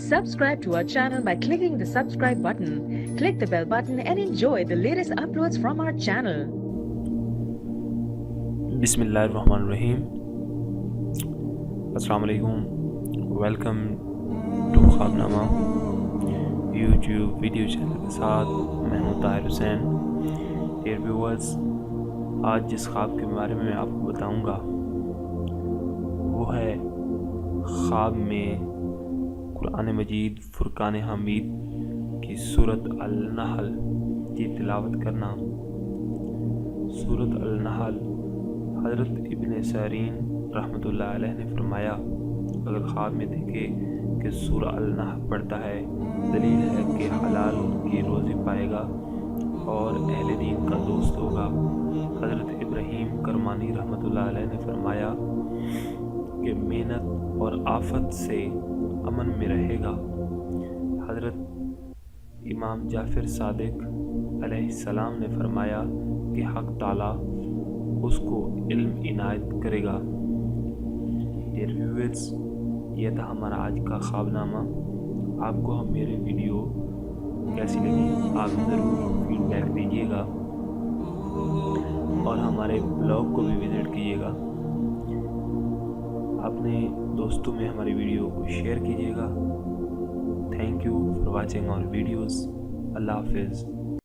Subscribe to our channel by clicking the subscribe button. Click the bell button and enjoy the latest uploads from our channel. Bismillahirrahmanirrahim. Assalamu alaikum. Welcome to خوابنامہ YouTube video channel کے ساتھ میں ہوں طاہر حسین. Dear viewers, آج جس خواب کے بارے میں آپ کو بتاؤں گا وہ ہے خواب میں قرآن مجید فرقان حمید کی سورۃ النحل کی تلاوت کرنا. سورۃ النحل حضرت ابن سیرین رحمۃ اللہ علیہ نے فرمایا، اگر خواب میں دیکھے کہ سورہ النحل پڑھتا ہے دلیل ہے کہ حلال کی روزی پائے گا اور اہل دین کا دوست ہوگا. حضرت ابراہیم کرمانی رحمۃ اللہ علیہ نے فرمایا کہ محنت اور آفت سے امن میں رہے گا. حضرت امام جعفر صادق علیہ السلام نے فرمایا کہ حق تعالیٰ اس کو علم عنایت کرے گا. ڈیئر ویورز، یہ تھا ہمارا آج کا خواب نامہ. آپ کو ہم میرے ویڈیو کیسی لگی آپ ضرور فیڈ بیک دیجیے گا اور ہمارے بلاگ کو بھی وزٹ کیجیے گا. اپنے دوستوں میں ہماری ویڈیو کو شیئر کیجیے گا. Thank you for watching our videos. اللہ حافظ.